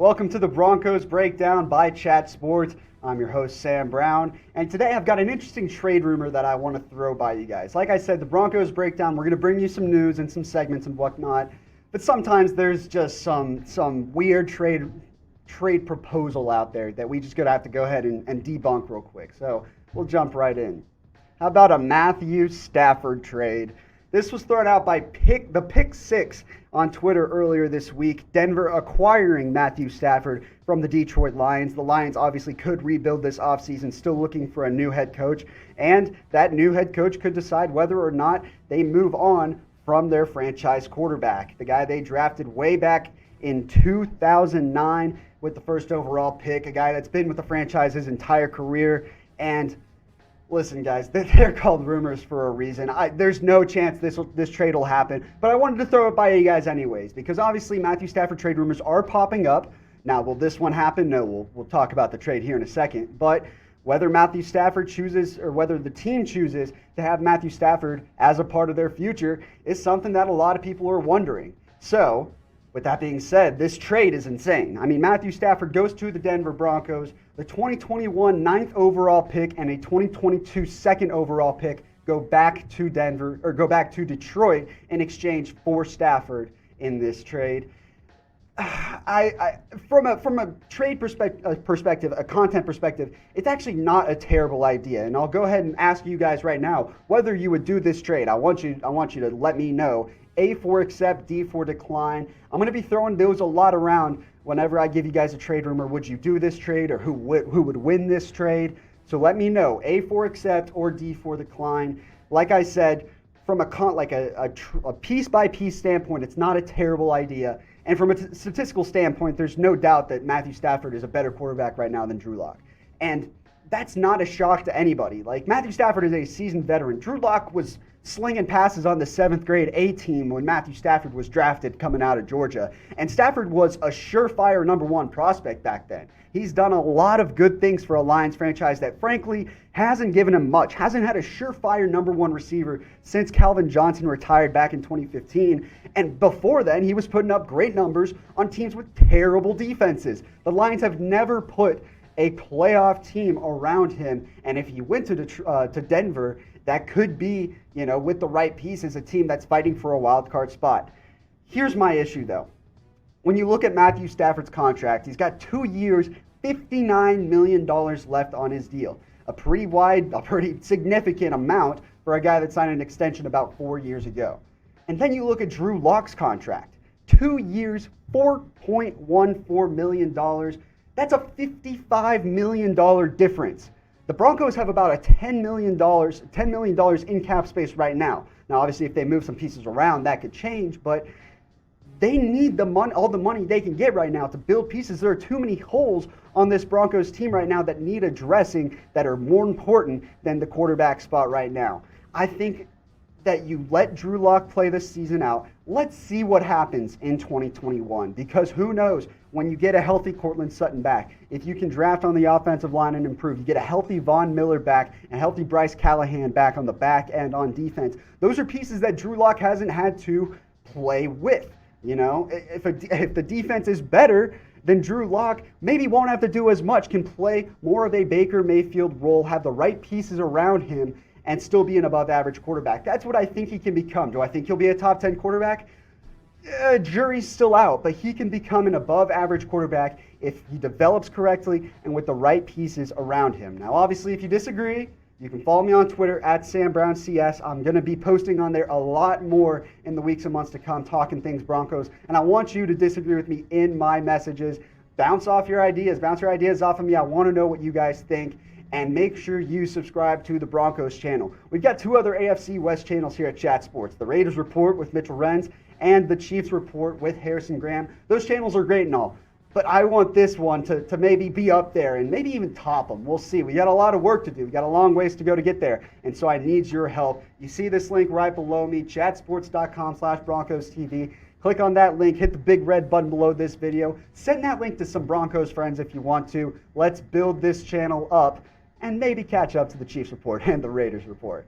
Welcome to the Broncos Breakdown by Chat Sports. I'm your host, Sam Brown, and today I've got an interesting trade rumor that I want to throw by you guys. Like I said, the Broncos Breakdown, we're going to bring you some news and some segments and whatnot, but sometimes there's just some weird trade proposal out there that we just going to have to go ahead and debunk real quick. So we'll jump right in. How about a Matthew Stafford trade? This was thrown out by the Pick 6 on Twitter earlier this week. Denver acquiring Matthew Stafford from the Detroit Lions. The Lions obviously could rebuild this offseason, still looking for a new head coach. And that new head coach could decide whether or not they move on from their franchise quarterback. The guy they drafted way back in 2009 with the first overall pick. A guy that's been with the franchise his entire career. And listen, guys, they're called rumors for a reason. There's no chance this trade will happen, but I wanted to throw it by you guys anyways, because obviously Matthew Stafford trade rumors are popping up. Now, will this one happen? No, we'll talk about the trade here in a second. But whether Matthew Stafford chooses, or whether the team chooses to have Matthew Stafford as a part of their future, is something that a lot of people are wondering. So, with that being said, this trade is insane. I mean, Matthew Stafford goes to the Denver Broncos. The 2021 9th overall pick and a 2022 2nd overall pick go back to Detroit in exchange for Stafford in this trade. From a trade perspective, a content perspective, it's actually not a terrible idea. And I'll go ahead and ask you guys right now whether you would do this trade. I want you to let me know. A for accept, D for decline. I'm going to be throwing those a lot around whenever I give you guys a trade rumor. Would you do this trade, or who would win this trade? So let me know. A for accept or D for decline. Like I said, from a piece-by-piece standpoint, it's not a terrible idea. And from a statistical standpoint, there's no doubt that Matthew Stafford is a better quarterback right now than Drew Lock. And that's not a shock to anybody. Like, Matthew Stafford is a seasoned veteran. Drew Lock was slinging passes on the 7th grade A team when Matthew Stafford was drafted coming out of Georgia. And Stafford was a surefire number one prospect back then. He's done a lot of good things for a Lions franchise that, frankly, hasn't given him much. Hasn't had a surefire number one receiver since Calvin Johnson retired back in 2015. And before then, he was putting up great numbers on teams with terrible defenses. The Lions have never put a playoff team around him. And if he went to Denver, that could be, with the right pieces, a team that's fighting for a wild card spot. Here's my issue, though. When you look at Matthew Stafford's contract, he's got 2 years, $59 million left on his deal. A pretty significant amount for a guy that signed an extension about 4 years ago. And then you look at Drew Lock's contract. 2 years, $4.14 million. That's a $55 million difference. The Broncos have about a $10 million in cap space right now. Now, obviously, if they move some pieces around, that could change, but they need all the money they can get right now to build pieces. There are too many holes on this Broncos team right now that need addressing, that are more important than the quarterback spot right now. I think that you let Drew Lock play this season out. Let's see what happens in 2021, because who knows, when you get a healthy Courtland Sutton back, if you can draft on the offensive line and improve, you get a healthy Von Miller back and healthy Bryce Callahan back on the back end on defense. Those are pieces that Drew Lock hasn't had to play with. If the defense is better than Drew Lock, maybe won't have to do as much, can play more of a Baker Mayfield role, have the right pieces around him, and still be an above-average quarterback. That's what I think he can become. Do I think he'll be a top 10 quarterback? Jury's still out, but he can become an above-average quarterback if he develops correctly and with the right pieces around him. Now, obviously, if you disagree, you can follow me on Twitter at SamBrownCS. I'm going to be posting on there a lot more in the weeks and months to come, talking things Broncos. And I want you to disagree with me in my messages. Bounce your ideas off of me. I want to know what you guys think. And make sure you subscribe to the Broncos channel. We've got two other AFC West channels here at Chat Sports. The Raiders Report with Mitchell Renz and the Chiefs Report with Harrison Graham. Those channels are great and all, but I want this one to maybe be up there and maybe even top them. We'll see. We got a lot of work to do. We got a long ways to go to get there, and so I need your help. You see this link right below me, chatsports.com/BroncosTV. Click on that link, hit the big red button below this video. Send that link to some Broncos friends if you want to. Let's build this channel up and maybe catch up to the Chiefs Report and the Raiders Report.